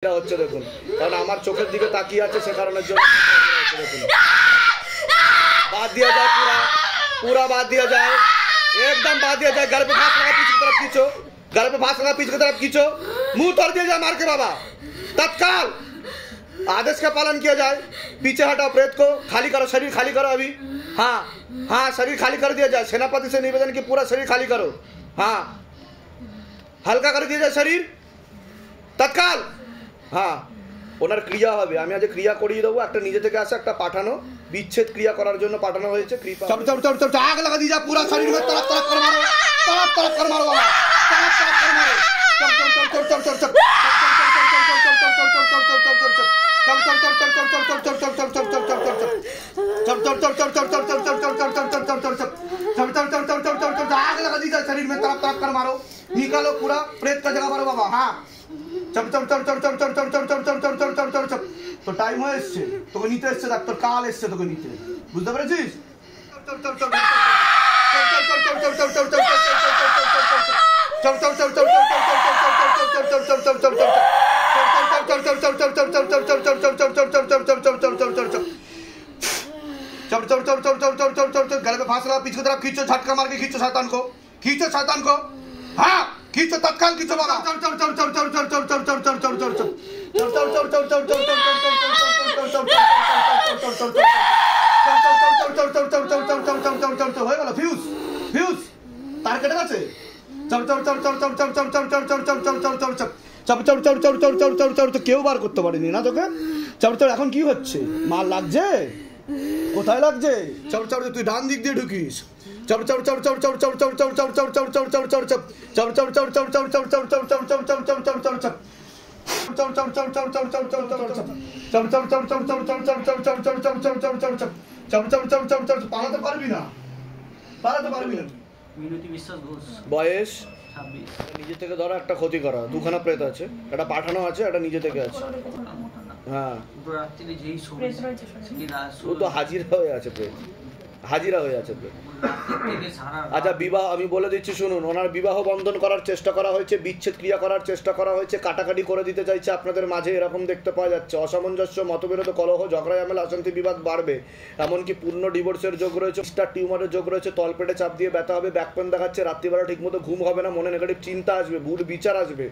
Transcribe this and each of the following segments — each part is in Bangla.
হচ্ছে দেখুন, কারণ আমার চোখের দিকে তাকিয়ে আছে সে কারণের জন্য দেখুন बात दिया जाए, पूरा बात दिया जाए, एकदम बात दिया जाए। घर पे फांस लगा पीछे की तरफ खींचो, घर पे फांस लगा पीछे की तरफ खींचो, मुंह तोड़ दिया जाए मार के बाबा। तत्काल आदेश का पालन किया जाए। पीछे हटाओ, प्रेत को खाली करो, शरीर खाली करो अभी। हाँ हाँ, शरीर खाली कर दिया जाए। सेनापति से निवेदन की पूरा शरीर खाली करो। हाँ, हल्का कर दिया जाए शरीर तत्काल। हाँ, ওনার ক্রিয়া হবে। আমি আজ ক্রিয়া করিয়ে দেবো। একটা নিজে থেকে আসে, একটা পাঠানো বিচ্ছেদ ক্রিয়া করার জন্য পাঠানো হয়েছে। কৃপা চপ চপ চপ চপ আগ লাগা দিয়ে যা, পুরো শরীর में तड़प तड़प कर मारो, तड़प तड़प कर मारो बाबा, तड़प तड़प कर मारो। चप चप चप चप चप चप चप आग लगा दी जाए, शरीर में तड़प तड़प कर मारो, निकालो पूरा प्रेत का जगह मारो बाबा। हाँ, चप चप चप चप चप चप चप चप चप चप चप चप चप चप। तो टाइम হয়ে এসেছে, তোকে নিতে এসেছে ডাক্তার, কাল এসেছে তোকে নিতে, বুঝতে পেরেছিস? गले पे फांस लगा, पीछे की तरफ खींचो, झटका मार के खींचो शैतान को, खींचो शैतान को। हाँ, खींचो तत्काल खींचो बाबा। হয়ে গেল, ফিউজ ফিউজ তার কেটে গেছে। কেউ বার করতে পারেনি না তোকে। চড়চড় এখন কি হচ্ছে? মাল লাগছে? কোথায় লাগছে? চড়চড় তুই ডান দিক দিয়ে ঢুকিস। পালাতে পারবি না, পালাতে পারবি না। বয়স নিজে থেকে ধরো, একটা ক্ষতি করা, দুখানা প্রেত আছে, একটা পাঠানো আছে, একটা নিজে থেকে আছে। হ্যাঁ, ও তো হাজিরা হয়ে আছে প্রেত, হাজিরা হয়ে আছে প্রেত। আচ্ছা, বিবাহ আমি বলে দিচ্ছি শুনুন। ওনার বিবাহ বন্ধন করার চেষ্টা করা হয়েছে, বিচ্ছেদ ক্রিয়া করার চেষ্টা করা হয়েছে, কাটাকাটি করে দিতে চাইছে আপনাদের মাঝে, এরকম দেখতে পাওয়া যাচ্ছে। অসামঞ্জস্য, মতবিরোধ, কলহ, ঝগড়া, ঝামেলা, অশান্তি, বিবাদ বাড়বে। এমনকি পূর্ণ ডিভোর্সের যোগ রয়েছে, স্টার টিউমারের যোগ রয়েছে, তলপেটে চাপ দিয়ে ব্যথা হবে, ব্যাক পেন দেখাচ্ছে, রাত্রিবেলা ঠিকমতো ঘুম হবে না, মনে নেগেটিভ চিন্তা আসবে, ভুল বিচার আসবে।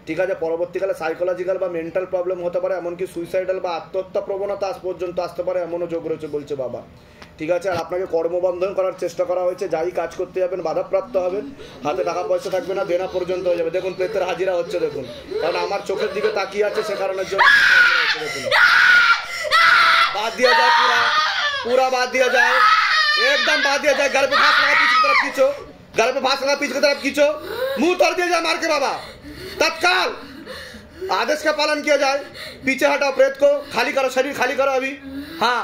ঠিক আছে, পরবর্তীকালে সাইকোলজিক্যাল বা মেন্টাল প্রবলেম হতে পারে, এমনকি সুইসাইডাল বা আত্মহত্যা প্রবণতা আজ পর্যন্ত আসতে পারে, এমনও যোগ রয়েছে বলছে বাবা। ঠিক আছে, আর আপনাকে কর্মবন্ধন করার চেষ্টা করা হয়েছে। যাই কাজ করতে যাবেন বাধাপ্রাপ্ত হবেন, হাতে টাকা পয়সা থাকবে না, দেনা পর্যন্ত হয়ে যাবে। দেখুন প্রেতের হাজিরা হচ্ছে দেখুন, কারণ আমার চোখের দিকে তাকিয়ে আছে সে কারণের জন্য দেখুন। बात दिया जाए, पूरा बात दिया जाए, एकदम बात दिया जाए। घर पे फांस लगा पीछे की तरफ खींचो, घर पे फांस लगा पीछे की तरफ खींचो, मुंह तोड़ दिया जाए मार के बाबा। तत्काल आदेश का पालन किया जाए। पीछे हटाओ, प्रेत को खाली करो, शरीर खाली करो अभी। हाँ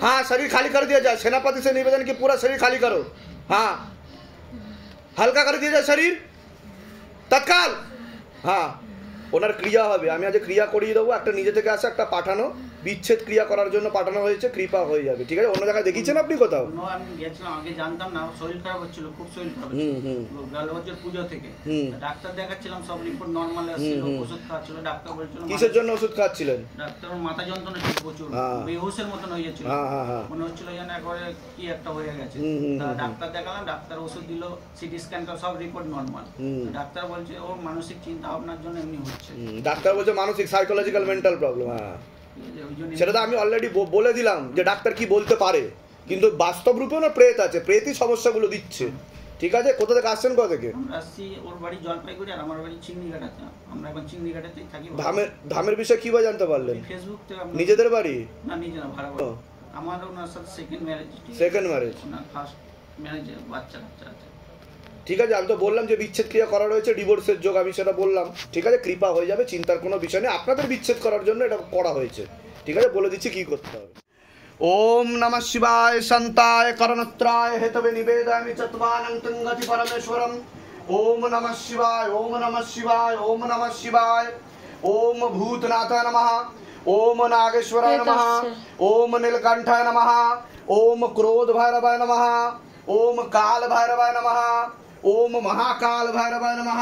हाँ, शरीर खाली कर दिया जाए। सेनापति से निवेदन की पूरा शरीर खाली करो। हाँ, हल्का कर दिया जाए शरीर तत्काल। हाँ, ওনার ক্রিয়া হবে। আমি আজ ক্রিয়া করিয়ে দেবো। একটা নিজে থেকে আসে, একটা পাঠানো বিচ্ছেদ ক্রিয়া করার জন্য পাঠানো হয়েছে। কৃপা হয়ে যাবে। ঠিক আছে, অন্য জায়গায় দেখিয়েছেন আপনি কোথাও? আমি গেছিলাম, আগে জানতাম না, শরীর খারাপ হচ্ছিল, খুব শরীর খারাপ। গেল বছর পুজো থেকে ডাক্তার দেখাচ্ছিলাম, সব রিপোর্ট নরমাল আসছিল, ওষুধ খাচ্ছিল। ডাক্তার বলছিল কিসের জন্য ওষুধ খাচ্ছিলেন? ডাক্তার মাথা যন্ত্রণা ছিল প্রচুর, বেহুশের মতন হয়ে যাচ্ছিল, মনে হচ্ছিল যেন একবারে কি একটা হয়ে গেছে। ডাক্তার দেখালাম, ডাক্তার ওষুধ দিল, সিটি স্ক্যানটা সব রিপোর্ট নরমাল। ডাক্তার বলছে ও মানসিক চিন্তা ভাবনার জন্য এমনি হচ্ছে। ডাক্তার বলছে মানসিক, সাইকোলজিক্যাল, মেন্টাল প্রবলেম। হ্যাঁ, সেটা তো আমি অলরেডি বলে দিলাম যে ডাক্তার কি বলতে পারে, কিন্তু বাস্তব রূপে না প্রেত আছে, প্রেতই সমস্যাগুলো দিচ্ছে। ঠিক আছে, কোথা থেকে আসছেন? কোথা থেকে? আমরা আসছি, ওর বাড়ি জলপাইগুড়ি আর আমার বাড়ি চিংড়িঘাটাতে। আমরা এখন চিংড়িঘাটাতেই থাকি। ধামের বিষয়ে কিভাবে জানতে পারলেন? ফেসবুক থেকে। নিজেদের বাড়ি? না, নিজে না, ভাড়া বাড়ি। আমার ওনার সাথে সেকেন্ড ম্যারেজ। Second marriage? না, ফার্স্ট ম্যারেজে বাচ্চা আছে। ঠিক আছে, আমি তো বললাম যে বিচ্ছেদ ক্রিয়া করা রয়েছে, ডিভোর্সের যোগ, আমি সেটা বললাম। ঠিক আছে, কৃপা হয়ে যাবে, চিন্তার কোনো বিষয় নেই। আপনাদের বিচ্ছেদ করার জন্য এটা করা হয়েছে। ঠিক আছে, বলে দিচ্ছি কি করতে হবে। ओम नमः शिवाय संताय करणत्राय हेतवे निवेदयामि चत्वानं तुंगति परमेश्वरम। ओम नमः शिवाय, ओम नमः शिवाय, ओम नमः शिवाय। ओम भूतनाथाय नमः, ओम नागेश्वराय नमः, ओम नीलकंठाय नमः, ओम क्रोध भैरवाय नमः, ओम काल भैरवाय नमः, ओम महाकाल भैरवाय नमः,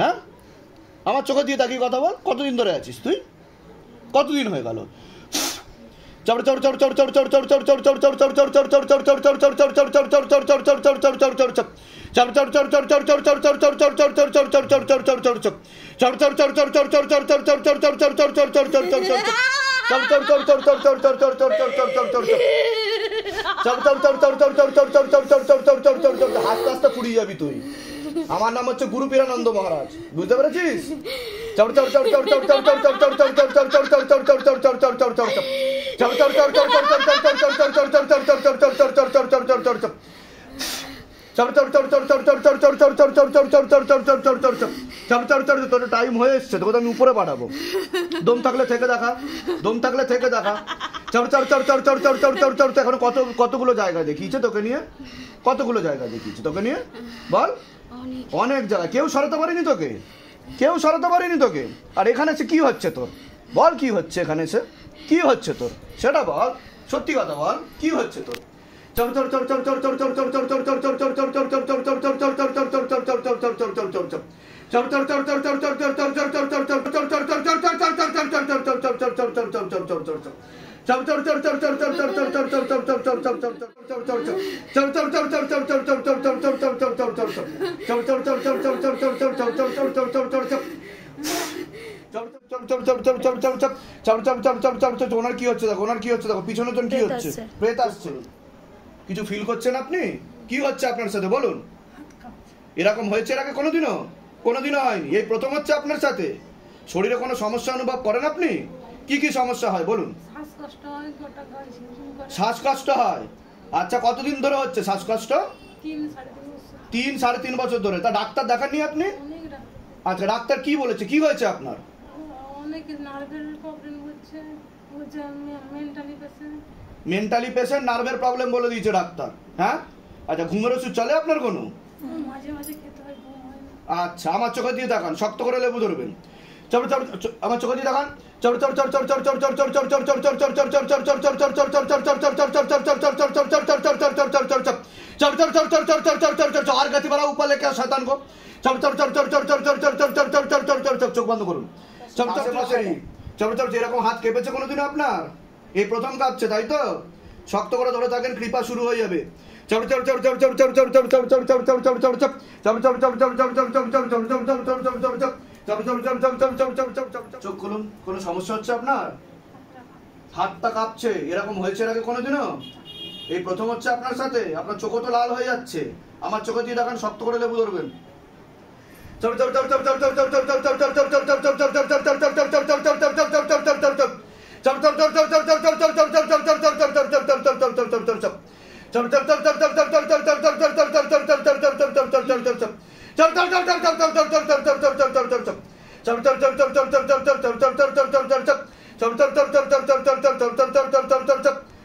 হ্যাঁ আমার চোখে দিয়ে তাকিয়ে কথা বল, কতদিন ধরে আছিস তুই, কতদিন হয়ে গেল? আস্তে আস্তে ফুরিয়ে যাবি তুই। আমার নাম হচ্ছে গুরু পীরানন্দ মহারাজ, বুঝতে পেরেছিস? তোর টাইম হয়ে এসছে, তোকে আমি উপরে পাঠাবো। দম থাকলে থেকে দেখা, দম থাকলে থেকে দেখা। এখন কতগুলো জায়গা দেখিয়েছে তোকে নিয়ে, কতগুলো জায়গা দেখিয়েছে তোকে নিয়ে বল? অনেক জায়গায়। কেউ সরাতে পারেনি তোকে, কেউ সরাতে পারেনি তোকে। আর এখানে এসে কি হচ্ছে তোর বল? কি হচ্ছে এখানে এসে, কি হচ্ছে তোর সেটা বল, সত্যি কথা বল, কি হচ্ছে তোর? ওনার কি হচ্ছে দেখো, ওনার কি হচ্ছে দেখো, পিছনের জন কি হচ্ছে, প্রেত আসছে। কিছু ফিল করছেন আপনি? কি হচ্ছে আপনার সাথে বলুন? এরকম হয়েছে এর আগে কোনোদিনও? কোনোদিনও হয়নি, এই প্রথম হচ্ছে আপনার সাথে। শরীরে কোনো সমস্যা অনুভব করেন আপনি? কি কি সমস্যা হয় বলুন? শ্বাসকষ্ট হয়। আচ্ছা, কতদিন ধরে হচ্ছে শ্বাসকষ্ট? 3-3.5 বছর ধরে। তা ডাক্তার দেখাননি আপনি? আচ্ছা, ডাক্তার কি বলেছে, কি হয়েছে আপনার? মেন্টালি পেশেন্ট, নার্ভের প্রবলেম বলে দিয়েছে ডাক্তার। হ্যাঁ, আচ্ছা, ঘুমের ওষুধ চলে আপনার কোনো? আচ্ছা, আমার চোখে দিয়ে দেখান, শক্ত করে লেবু ধরবেন। আমার চোখে দিয়ে দেখান। আর গাছি বাড়া উপর লেখা শয়তান গো। চোখ বন্ধ করুন। এরকম হাত কেঁপেছে কোনোদিন আপনার? এই প্রথম কাঁপছে, তাই তো? শক্ত করে ধরে থাকেন, কৃপা শুরু হয়ে যাবে। চোখ খুলুন। কোনো সমস্যা হচ্ছে আপনার? হাতটা কাঁপছে, এরকম হয়েছে এর আগে কোনোদিনও? এই প্রথম হচ্ছে আপনার সাথে। আপনার চোখও তো লাল হয়ে যাচ্ছে। আমার চোখে দিয়ে দেখান, শক্ত করে লেবু ধরবেন।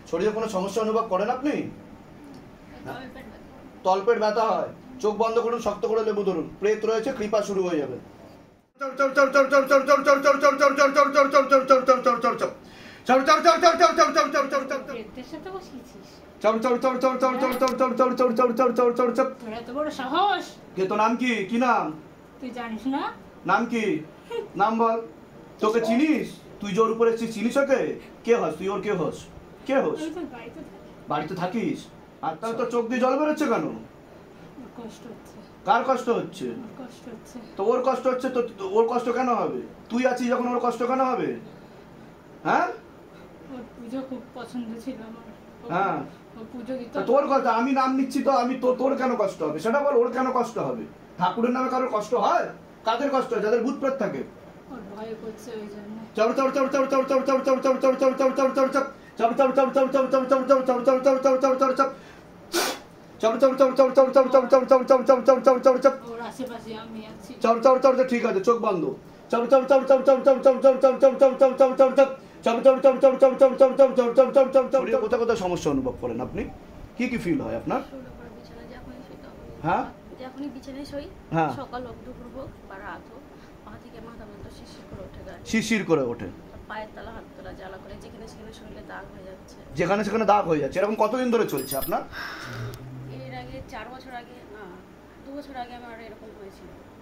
শরীরে কোনো সমস্যা অনুভব করেন আপনি? তলপেট ব্যথা হয়। চোখ বন্ধ করুন, শক্ত করে লেবু ধরুন। প্রেত রয়েছে, কৃপা শুরু হয়ে যাবে। তোর নাম কি? কি নাম? তুই জানিস না? নাম কি? নাম বল। তোকে চিনিস? তুই যে ওর উপরে চিনিস ওকে? কে হস তুই? ওর কে হস? কে হস? বাড়িতে থাকিস? আর তাহলে তোর চোখ দিয়ে জল বেরোচ্ছে কেন? কার কষ্ট হচ্ছে? তো ওর কষ্ট হচ্ছে তো ওর কষ্ট কেন হবে? তুই আছিস যখন, ওর কষ্ট কেন হবে? হ্যাঁ, পুজো খুব পছন্দ ছিল আমার। হ্যাঁ, তোর কথা আমি নাম নিচ্ছি তো, আমি তোর কেন কষ্ট হবে সেটা বল। ওর কেন কষ্ট হবে? ঠাকুরের নামে কারোর কষ্ট হয়? কাদের কষ্ট হয়? যাদের ভূত প্রেত থাকে। ঠিক আছে, চোখ বন্ধ। কোথায় কোথায় সমস্যা অনুভব করেন আপনি? কি কি ফিল হয় আপনার? হ্যাঁ, যখনই বিছানায় শুই, হ্যাঁ, সকাল হোক, দুপুর হোক বা রাত হোক, পা থেকে মাথা পর্যন্ত শিরশির করে ওঠে, শিরশির করে ওঠে। পায়ের তলা, হাত তলা জ্বালা করে, যেখানে সেখানে শরীরে দাগ হয়ে যাচ্ছে। যেখানে সেখানে দাগ হয়ে যাচ্ছে। এরকম কতদিন ধরে চলছে আপনার? এর আগে 4 বছর আগে, না 2 বছর আগে আমার এরকম হয়েছিল।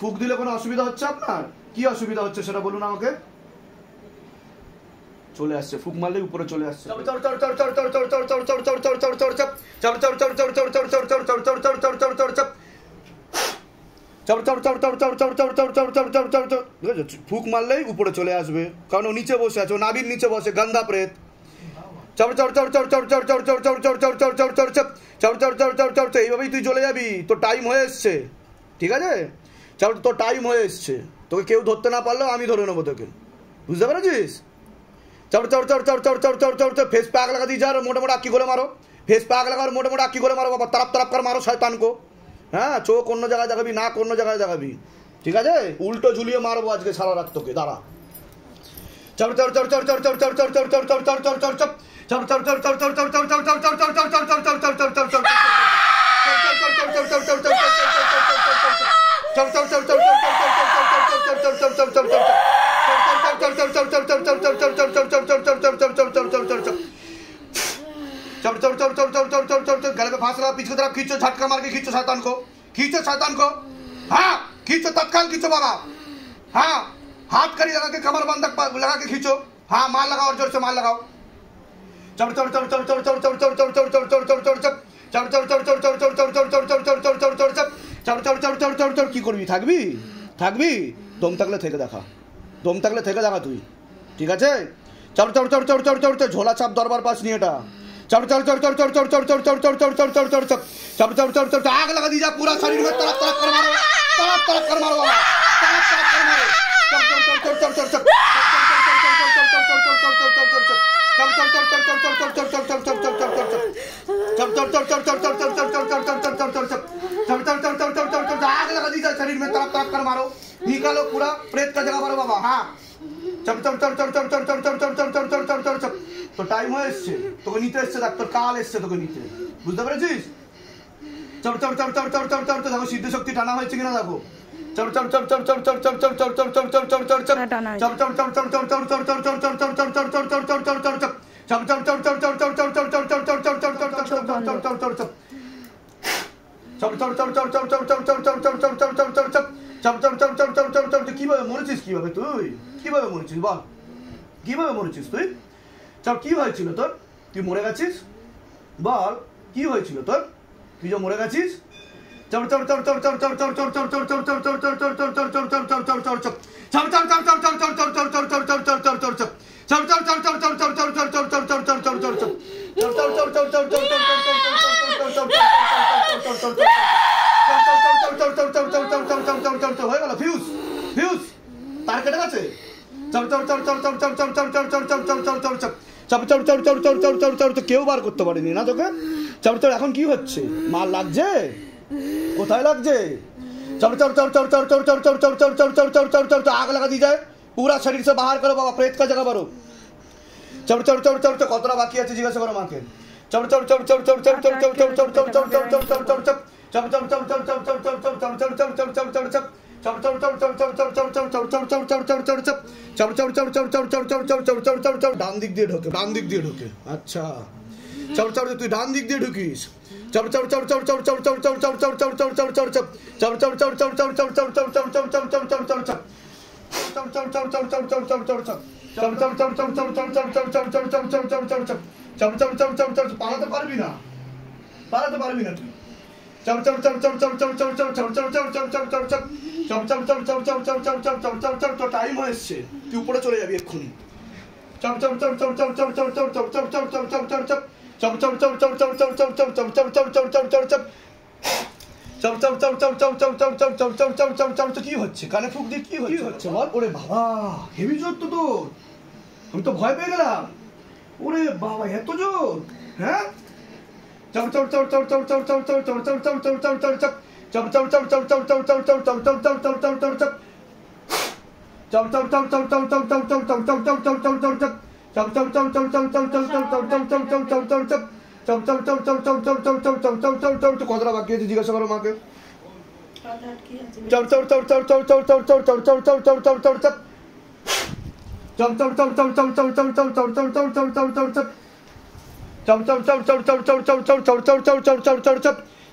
ফুক দিলে কোনো অসুবিধা হচ্ছে আপনার? কি অসুবিধা হচ্ছে সেটা বলুন আমাকে। চলে আসছে, ফুক মারলেই উপরে চলে আসছে। ফুক মারলেই উপরে চলে আসবে, কারণ ও নিচে বসে আছে, ও নাভির নিচে বসে, গান্দা প্রেত। এইভাবেই তুই চলে যাবি, তোর টাইম হয়ে এসছে, ঠিক আছে? তোর টাইম হয়ে এসছে, তোকে কেউ ধরতে না পারলেও আমি ধরে নেবো তোকে, বুঝতে পেরেছিস? फेस पे आग लगा दी जा, मोटे मोटे आक्की गोले मारो, फेस पे आग लगा और मोटे मोटे आक्की गोले मारो बाबा, तरफ तरफ कर मारो शैतान को। हाँ, चोख অন্য জায়গায় দেখাবি, নাক অন্য জায়গায় দেখাবি, ঠিক আছে? উল্টো ঝুলিয়ে মারবো আজকে সারা রাত তোকে, দাঁড়া। गले में फांस लगा, पीछे की तरफ खींचो, झटका मार के खींचो शैतान को, खींचो शैतान को। हाँ, खींचो, तत्काल खींचो बाबा। हाँ, हाथ कड़ी लगा के कमर बंधक लगा के खींचो। हाँ, मार लगाओ, और जोर से मार लगाओ। কি করবি? থাকবি থাকবি দম থাকলে থেকে দেখা, দম থাকলে থেকে দেখা তুই, ঠিক আছে? ঝোলা চাপ দরবার পাস নি এটা। आग लगा दी जा पूरा शरीर में, तरफ तरफ कर मारो, तरफ तरफ कर मारो बाबा, तरफ तरफ कर मारो। आग लगा दी जा शरीर में, तरफ तरफ कर मारो, निकालो पूरा प्रेत का जगह मारो बाबा। हाँ, তো টাইম হয়ে এসছে, তোকে নিতে এসছে ডাক্তার, কাল এসছে তোকে নিতে, বুঝতে পেরেছিস? দেখো সিদ্ধ শক্তি টানা হয়েছে কিনা দেখো। কিভাবে মরেছিস? কিভাবে তুই কিভাবে মরেছিস বল? কিভাবে মরেছিস তুই? কি হয়েছিল তোর? তুই মরে গেছিস? বল, কি হয়েছিল তোর? তুই যে মরে গেছিস? হয়ে গেল ফিউজ, ফিউজ তার কেটে গেছে। কেউ বার করতে পারেনি না তোকে। এখন কি হচ্ছে? মাল লাগছে? কোথায় লাগছে? आग लगा दी जाए, पूरा शरीर से बाहर करो बाबा, प्रेत का जगह भरो। কতটা বাকি আছে জিজ্ঞাসা করো মাকে। ডান দিক দিয়ে ঢোকে, ডান দিক দিয়ে ঢোকে। আচ্ছা, তুই ডান দিক দিয়ে ঢুকিস। পালাতে পারবি না, পালাতে পারবি না তুই। টাইম হয়ে এসছে, তুই উপরে চলে যাবি এক্ষুনি। কি হচ্ছে? কানে ফুক দিয়ে কি হচ্ছে বল? ওরে বাবা, হেভি জোর তো তোর, আমি তো ভয় পেয়ে গেলাম। ওরে বাবা, এত জোর? হ্যাঁ, কতটা বাকি আছে জিজ্ঞাসা করো মাকে।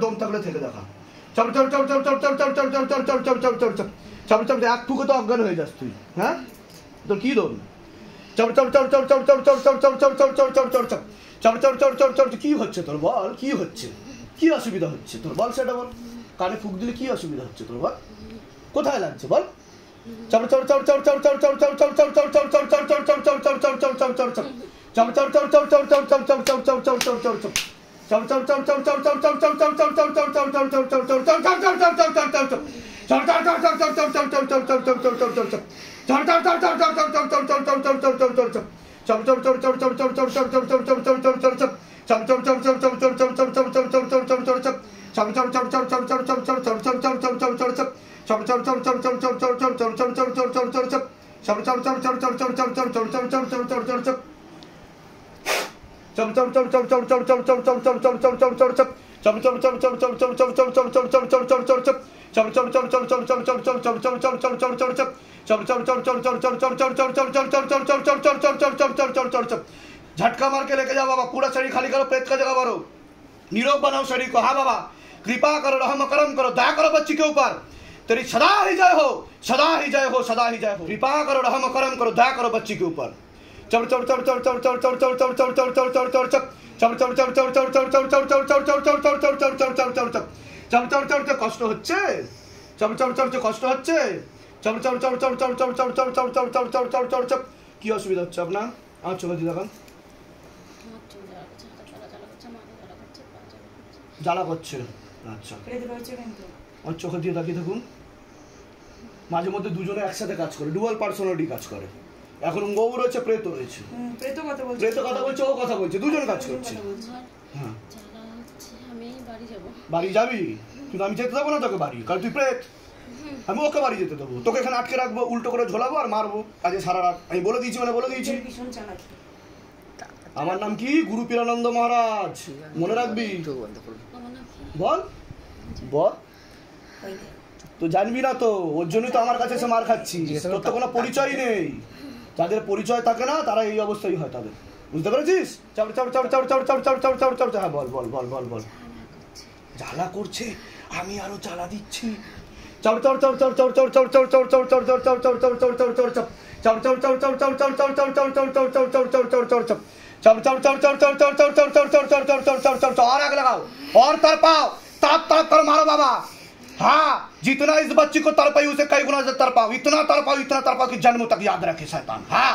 দম থাকলে থেকে দেখা এক ফুকে তো অজ্ঞান হয়ে যাস তুই হ্যাঁ তোর কি দম কি হচ্ছে তোর বল কি হচ্ছে কি অসুবিধা হচ্ছে তোর বল সেটা বল কানে ফুক দিলে কি অসুবিধা হচ্ছে তোর বল কোথায় লাগছে বল झटका मार के लेके जाओ बाबा पूरा शरीर खाली करो प्रेत का जगह भरो निरोग बनाओ शरीर को हाँ बाबा कृपा करो रहम करम करो दया करो बच्ची के ऊपर तेरी सदा ही जय हो सदा ही जय हो सदा ही जय हो कृपा करो रहम करम करो दया करो बच्ची के ऊपर কষ্ট হচ্ছে কষ্ট হচ্ছে কি অসুবিধা হচ্ছে আপনার আমার চোখে দিয়ে দেখান জ্বালা করছে আচ্ছা আমার চোখে দিয়ে তাকিয়ে থাকুন মাঝে মধ্যে দুজনে একসাথে কাজ করে ডুয়াল পার্সোনালিটি কাজ করে এখন ও রয়েছে প্রেত রয়েছে প্রেত কথা বলছে ও কথা বলছে দুজন কাজ করছে হ্যাঁ বাড়ি যাবি কিন্তু আমি যেতে দেবো না তোকে বাড়ি কারণ তুই প্রেত আমি ওকে বাড়ি যেতে দেবো তোকে এখানে আটকে রাখবো উল্টো করে ঝোলাবো আর মারবো কাজে সারা রাত আমি বলে দিয়েছি মানে বলে দিয়েছি আমার নাম কি গুরু পীরানন্দ মহারাজ মনে রাখবি বল বল তো জানবি না তো ওর জন্যই তো আমার কাছে এসে মার খাচ্ছি তোর তো কোনো পরিচয় নেই যাদের পরিচয় থাকে না তারা এই অবস্থায় হয় তাদের বুঝতে পেরেছিস হ্যাঁ বল বল বল বল বল জ্বালা করছে আমি আরো জ্বালা দিচ্ছি और आग लगाओ और तड़पाओ तड़प तड़प कर मारो बाबा हाँ जितना इस बच्ची को तड़पाई उसे कई गुना से तड़पाओ इतना तड़पाओ कि जन्म तक याद रखे शैतान हाँ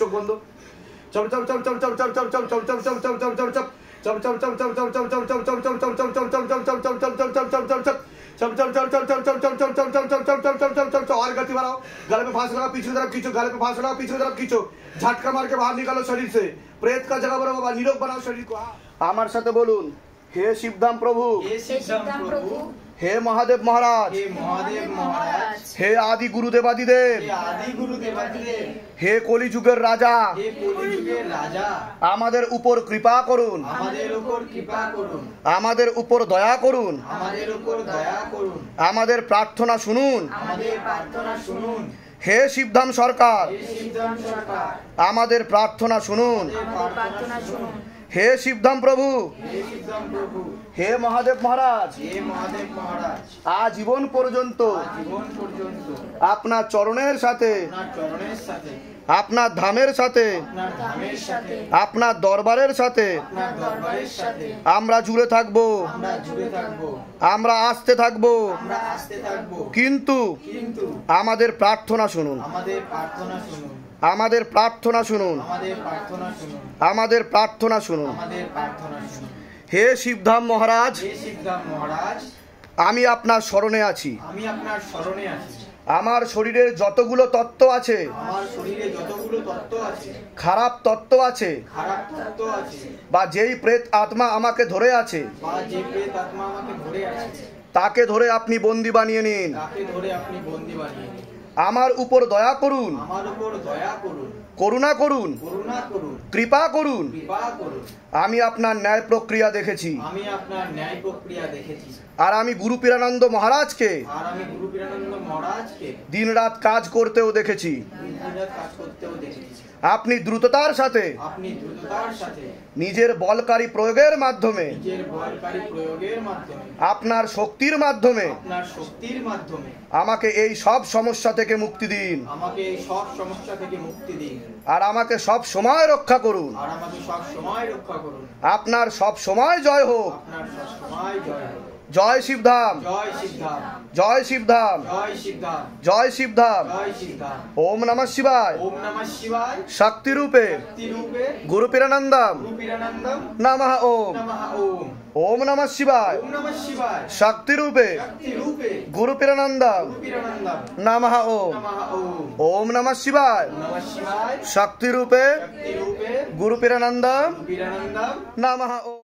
চোখ বন্ধ। Chop chop chop chop chop chop chop chop chop chop chop chop chop chop और गति बढ़ाओ, गले पे फांस लगा, पीछे तरफ खींचो, गले पे फांस लगा, पीछे तरफ खींचो, झटका मार के बाहर निकालो शरीर से, प्रेत का जगह बनाओ बाबा, निरोग बनाओ शरीर को। আমার সাথে বলুন, হে শিবধাম প্রভু, हे महादेव महाराज, हे आदि गुरुदेवादिदेव, हे কলিযুগের রাজা, আমাদের উপর কৃপা করুন, আমাদের উপর দয়া করুন, আমাদের প্রার্থনা শুনুন। হে শিবধাম সরকার, আমাদের প্রার্থনা শুনুন। হে শিবধাম প্রভু, হে মহাদেব মহারাজ, আজীবন পর্যন্ত আপনার চরণের সাথে, আপনার ধামের সাথে, আপনার দরবারের সাথে আমরা জুড়ে থাকবো, আমরা আসতে থাকবো, কিন্তু আমাদের প্রার্থনা শুনুন, আমাদের প্রার্থনা শুনুন, আমাদের প্রার্থনা শুনুন। হে শিবধাম মহারাজ, আমি আপনার শরণে আছি। আমার শরীরের যতগুলো তত্ত্ব আছে, খারাপ তত্ত্ব আছে, বা যেই প্রেত আত্মা আমাকে ধরে আছে, তাকে ধরে আপনি বন্দী বানিয়ে নিন। আমার উপর দয়া করুন, করুণা করুন, কৃপা করুন। আমি আপনার ন্যায় প্রক্রিয়া দেখেছি, আর আমি গুরু পীরানন্দ মহারাজকে দিনরাত কাজ করতেও দেখেছি। আপনি দ্রুততার সাথে নিজের বলকারী প্রয়োগের মাধ্যমে, আপনার শক্তির মাধ্যমে আমাকে এই সব সমস্যা থেকে মুক্তি দিন, আর আমাকে সব সময় রক্ষা করুন। আপনার সব সময় জয় হোক। জয় শিবধাম, জয় শিবধাম, জয় শিবধাম। ওম নমঃ শিবায়, শক্তি রূপে গুরু পীরানন্দম নমঃ ওম। ওম নমঃ শিবায়, শক্তি রূপে গুরু পীরানন্দম নমঃ ওম। ওম নমঃ শিবায়, শক্তি রূপে গুরু পীরানন্দম নমঃ ওম।